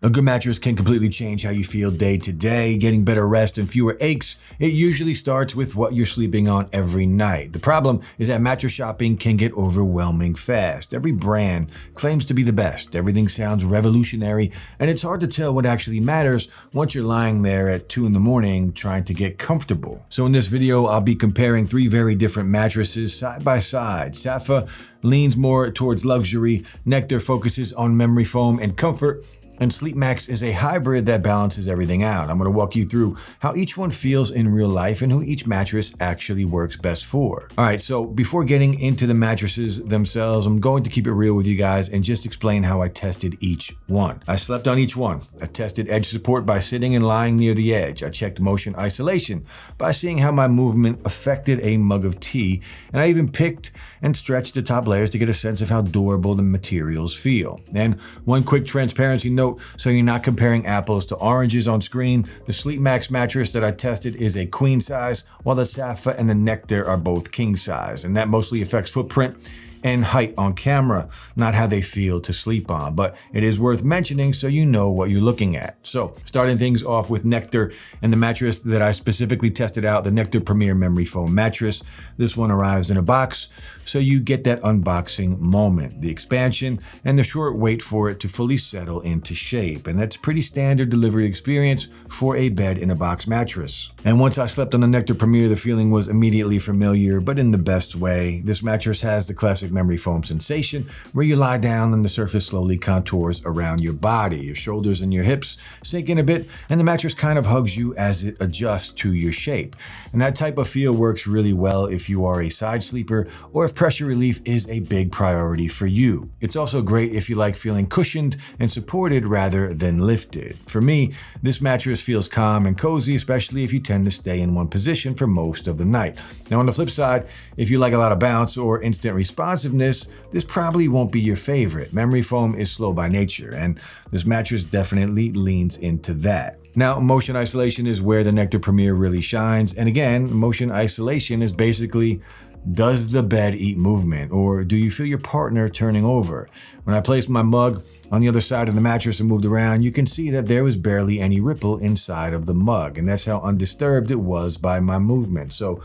A good mattress can completely change how you feel day to day, getting better rest and fewer aches. It usually starts with what you're sleeping on every night. The problem is that mattress shopping can get overwhelming fast. Every brand claims to be the best. Everything sounds revolutionary, and it's hard to tell what actually matters once you're lying there at 2 in the morning trying to get comfortable. So in this video, I'll be comparing 3 very different mattresses side by side. Saatva leans more towards luxury, Nectar focuses on memory foam and comfort, and SleepMax is a hybrid that balances everything out. I'm going to walk you through how each one feels in real life and who each mattress actually works best for. All right, so before getting into the mattresses themselves, I'm going to keep it real with you guys and just explain how I tested each one. I slept on each one. I tested edge support by sitting and lying near the edge. I checked motion isolation by seeing how my movement affected a mug of tea, and I even picked and stretched the top layers to get a sense of how durable the materials feel. And one quick transparency note, so you're not comparing apples to oranges on screen. The SleepMax mattress that I tested is a queen size, while the Saatva and the Nectar are both king size, and that mostly affects footprint and height on camera, not how they feel to sleep on, but it is worth mentioning so you know what you're looking at. So starting things off with Nectar and the mattress that I specifically tested out, the Nectar Premier Memory Foam mattress. This one arrives in a box, so you get that unboxing moment, the expansion, and the short wait for it to fully settle into shape. And that's pretty standard delivery experience for a bed-in-a-box mattress. And once I slept on the Nectar Premier, the feeling was immediately familiar, but in the best way. This mattress has the classic memory foam sensation where you lie down and the surface slowly contours around your body. Your shoulders and your hips sink in a bit, and the mattress kind of hugs you as it adjusts to your shape. And that type of feel works really well if you are a side sleeper or if pressure relief is a big priority for you. It's also great if you like feeling cushioned and supported rather than lifted. For me, this mattress feels calm and cozy, especially if you tend to stay in one position for most of the night. Now on the flip side, if you like a lot of bounce or instant responsiveness, this probably won't be your favorite. Memory foam is slow by nature, and this mattress definitely leans into that. Now, motion isolation is where the Nectar Premier really shines, and again, motion isolation is basically, does the bed eat movement, or do you feel your partner turning over? When I placed my mug on the other side of the mattress and moved around, you can see that there was barely any ripple inside of the mug, and that's how undisturbed it was by my movement. So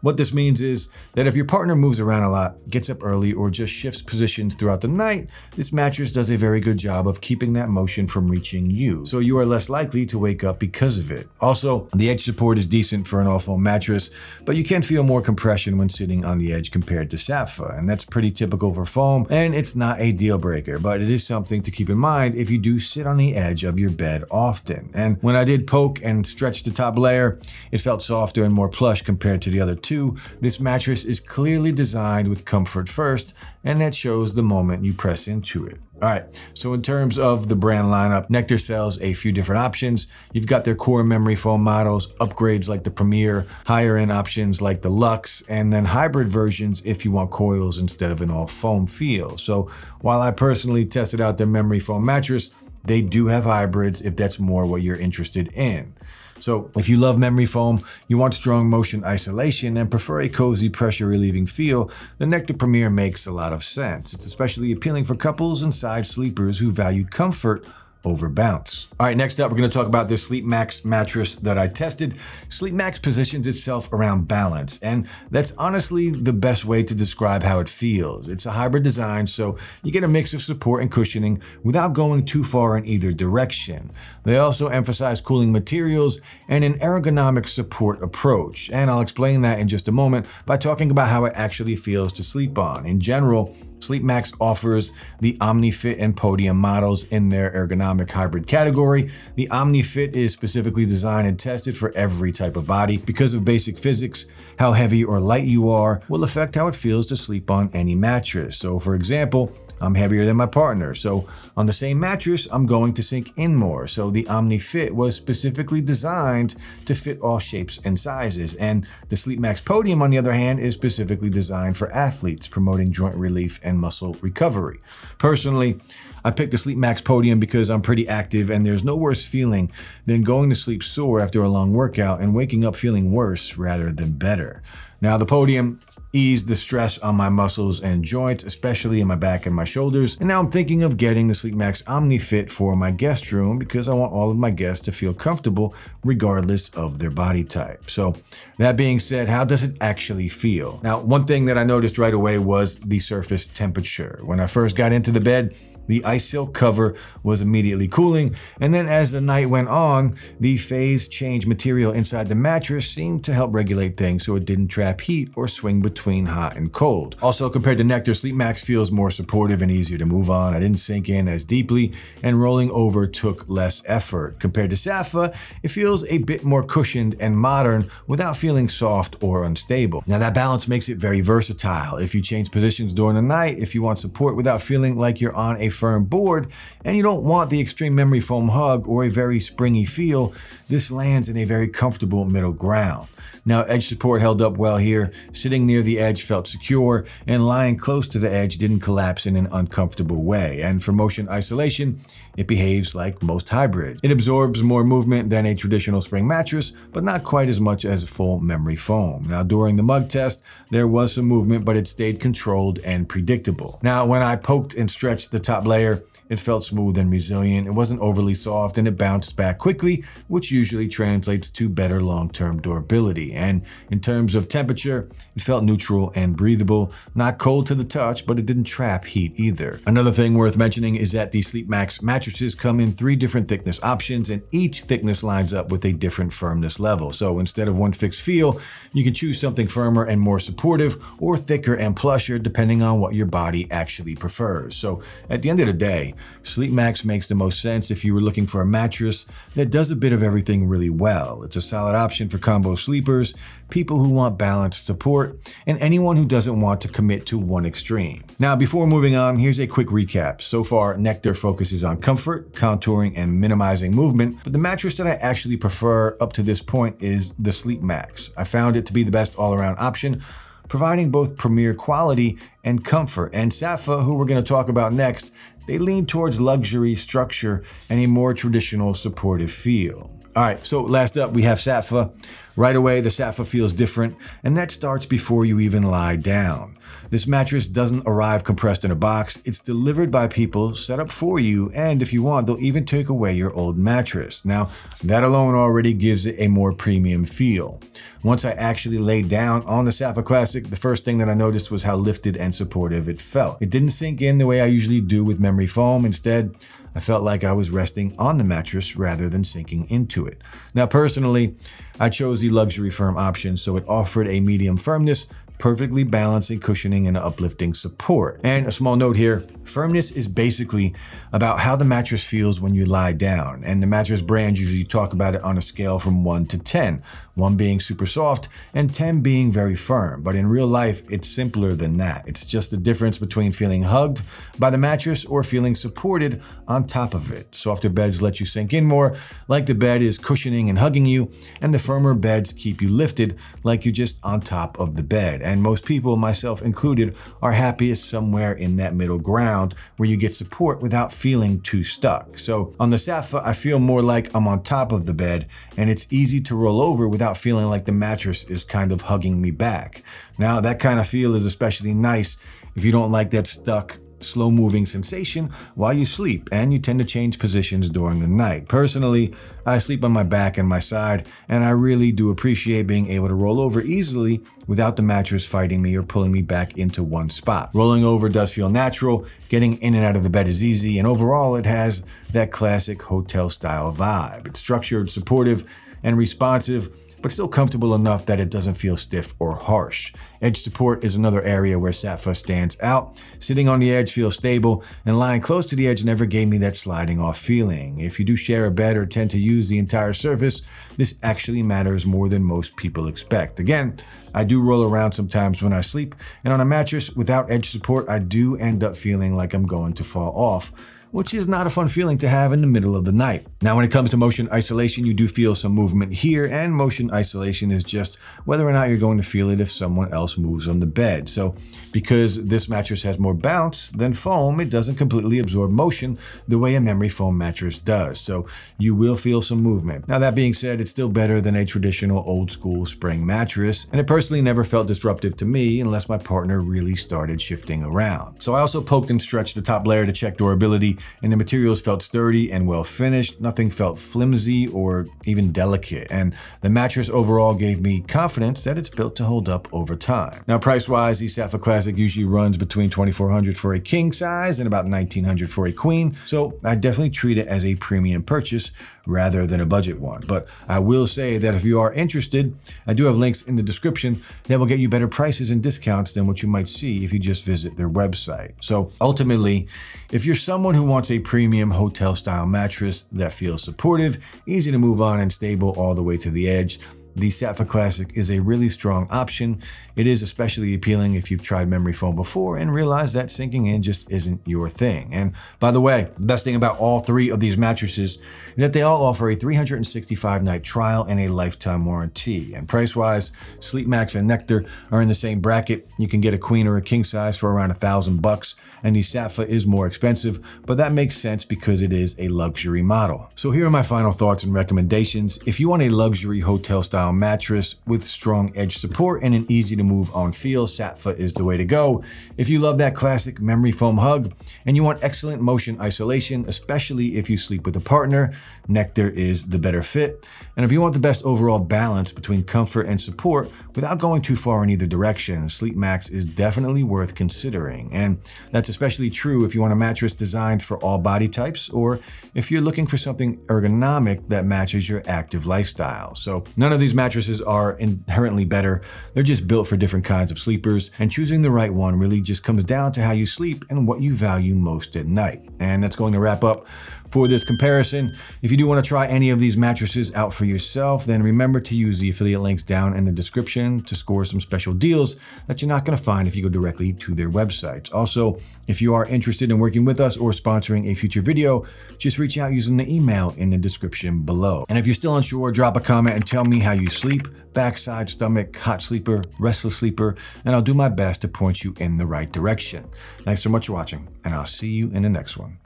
what this means is that if your partner moves around a lot, gets up early, or just shifts positions throughout the night, this mattress does a very good job of keeping that motion from reaching you, so you are less likely to wake up because of it. Also, the edge support is decent for an all-foam mattress, but you can feel more compression when sitting on the edge compared to Saatva, and that's pretty typical for foam, and it's not a deal breaker, but it is something to keep in mind if you do sit on the edge of your bed often. And when I did poke and stretch the top layer, it felt softer and more plush compared to the other two. This mattress is clearly designed with comfort first, and that shows the moment you press into it. All right, so in terms of the brand lineup, Nectar sells a few different options. You've got their core memory foam models, upgrades like the Premier, higher end options like the Luxe, and then hybrid versions if you want coils instead of an all foam feel. So while I personally tested out their memory foam mattress, they do have hybrids if that's more what you're interested in. So if you love memory foam, you want strong motion isolation, and prefer a cozy pressure relieving feel, the Nectar Premier makes a lot of sense. It's especially appealing for couples and side sleepers who value comfort over bounce. All right, next up, we're going to talk about this SleepMax mattress that I tested. SleepMax positions itself around balance, and that's honestly the best way to describe how it feels. It's a hybrid design, so you get a mix of support and cushioning without going too far in either direction. They also emphasize cooling materials and an ergonomic support approach, and I'll explain that in just a moment by talking about how it actually feels to sleep on. In general, SleepMax offers the OmniFit and Podium models in their ergonomic hybrid category. The OmniFit is specifically designed and tested for every type of body. Because of basic physics, how heavy or light you are will affect how it feels to sleep on any mattress. So for example, I'm heavier than my partner, so on the same mattress, I'm going to sink in more. So the OmniFit was specifically designed to fit all shapes and sizes. And the SleepMax Podium, on the other hand, is specifically designed for athletes, promoting joint relief and muscle recovery. Personally, I picked the SleepMax Podium because I'm pretty active, and there's no worse feeling than going to sleep sore after a long workout and waking up feeling worse rather than better. Now, the Podium eased the stress on my muscles and joints, especially in my back and my shoulders. And now I'm thinking of getting the SleepMax OmniFit for my guest room because I want all of my guests to feel comfortable regardless of their body type. So that being said, how does it actually feel? Now, one thing that I noticed right away was the surface temperature. When I first got into the bed, the ice silk cover was immediately cooling, and then as the night went on, the phase change material inside the mattress seemed to help regulate things so it didn't trap heat or swing between hot and cold. Also, compared to Nectar, SleepMax feels more supportive and easier to move on. I didn't sink in as deeply, and rolling over took less effort. Compared to Saatva, it feels a bit more cushioned and modern without feeling soft or unstable. Now, that balance makes it very versatile. If you change positions during the night, if you want support without feeling like you're on a firm board, and you don't want the extreme memory foam hug or a very springy feel, this lands in a very comfortable middle ground. Now, edge support held up well here. Sitting near the edge felt secure, and lying close to the edge didn't collapse in an uncomfortable way. And for motion isolation, it behaves like most hybrids. It absorbs more movement than a traditional spring mattress, but not quite as much as full memory foam. Now, during the mug test, there was some movement, but it stayed controlled and predictable. Now, when I poked and stretched the top layer, it felt smooth and resilient. It wasn't overly soft, and it bounced back quickly, which usually translates to better long-term durability. And in terms of temperature, it felt neutral and breathable, not cold to the touch, but it didn't trap heat either. Another thing worth mentioning is that the SleepMax mattresses come in 3 different thickness options, and each thickness lines up with a different firmness level. So instead of one fixed feel, you can choose something firmer and more supportive, or thicker and plusher, depending on what your body actually prefers. So at the end of the day, SleepMax makes the most sense if you were looking for a mattress that does a bit of everything really well. It's a solid option for combo sleepers, people who want balanced support, and anyone who doesn't want to commit to one extreme. Now, before moving on, here's a quick recap. So far, Nectar focuses on comfort, contouring, and minimizing movement, but the mattress that I actually prefer up to this point is the SleepMax. I found it to be the best all-around option, providing both premier quality and comfort. And Saatva, who we're going to talk about next, they lean towards luxury, structure, and a more traditional supportive feel. All right, so last up, we have Saatva. Right away, the Saatva feels different, and that starts before you even lie down. This mattress doesn't arrive compressed in a box. It's delivered by people set up for you, and if you want, they'll even take away your old mattress. Now, that alone already gives it a more premium feel. Once I actually laid down on the Saatva Classic, the first thing that I noticed was how lifted and supportive it felt. It didn't sink in the way I usually do with memory foam. Instead, I felt like I was resting on the mattress rather than sinking into it. Now, personally, I chose the luxury firm option, so it offered a medium firmness, perfectly balancing cushioning and uplifting support. And a small note here, firmness is basically about how the mattress feels when you lie down, and the mattress brands usually talk about it on a scale from 1 to 10, 1 being super soft and 10 being very firm. But in real life, it's simpler than that. It's just the difference between feeling hugged by the mattress or feeling supported on top of it. Softer beds let you sink in more, like the bed is cushioning and hugging you, and the firmer beds keep you lifted, like you're just on top of the bed. And most people, myself included, are happiest somewhere in that middle ground where you get support without feeling too stuck. So on the Saatva, I feel more like I'm on top of the bed, and it's easy to roll over without feeling like the mattress is kind of hugging me back. Now, that kind of feel is especially nice if you don't like that stuck, slow-moving sensation while you sleep, and you tend to change positions during the night. Personally, I sleep on my back and my side, and I really do appreciate being able to roll over easily without the mattress fighting me or pulling me back into one spot. Rolling over does feel natural, getting in and out of the bed is easy, and overall it has that classic hotel-style vibe. It's structured, supportive, and responsive, but still comfortable enough that it doesn't feel stiff or harsh. Edge support is another area where Saatva stands out. Sitting on the edge feels stable, and lying close to the edge never gave me that sliding off feeling. If you do share a bed or tend to use the entire surface, this actually matters more than most people expect. Again, I do roll around sometimes when I sleep, and on a mattress without edge support, I do end up feeling like I'm going to fall off, which is not a fun feeling to have in the middle of the night. Now, when it comes to motion isolation, you do feel some movement here, and motion isolation is just whether or not you're going to feel it if someone else moves on the bed. So because this mattress has more bounce than foam, it doesn't completely absorb motion the way a memory foam mattress does. So you will feel some movement. Now, that being said, it's still better than a traditional old school spring mattress, and it personally never felt disruptive to me unless my partner really started shifting around. So I also poked and stretched the top layer to check durability, and the materials felt sturdy and well finished. Nothing felt flimsy or even delicate, and the mattress overall gave me confidence that it's built to hold up over time. Now, price-wise, the Saatva Classic usually runs between $2,400 for a king size and about $1,900 for a queen, so I definitely treat it as a premium purchase rather than a budget one. But I will say that if you are interested, I do have links in the description that will get you better prices and discounts than what you might see if you just visit their website. So ultimately, if you're someone who wants a premium hotel style mattress that feels supportive, easy to move on and stable all the way to the edge, the Saatva Classic is a really strong option. It is especially appealing if you've tried memory foam before and realize that sinking in just isn't your thing. And by the way, the best thing about all three of these mattresses is that they all offer a 365-night trial and a lifetime warranty. And price-wise, SleepMax and Nectar are in the same bracket. You can get a queen or a king size for around $1,000, and the Saatva is more expensive, but that makes sense because it is a luxury model. So here are my final thoughts and recommendations. If you want a luxury hotel style mattress with strong edge support and an easy to move on feel, Saatva is the way to go. If you love that classic memory foam hug and you want excellent motion isolation, especially if you sleep with a partner, Nectar is the better fit. And if you want the best overall balance between comfort and support without going too far in either direction, SleepMax is definitely worth considering. And that's especially true if you want a mattress designed for all body types, or if you're looking for something ergonomic that matches your active lifestyle. So none of these mattresses are inherently better. They're just built for different kinds of sleepers, and choosing the right one really just comes down to how you sleep and what you value most at night. And that's going to wrap up for this comparison. If you do want to try any of these mattresses out for yourself, then remember to use the affiliate links down in the description to score some special deals that you're not going to find if you go directly to their websites. Also, if you are interested in working with us or sponsoring a future video, just reach out using the email in the description below. And if you're still unsure, drop a comment and tell me how you sleep: backside, stomach, hot sleeper, restless sleeper, and I'll do my best to point you in the right direction. Thanks so much for watching, and I'll see you in the next one.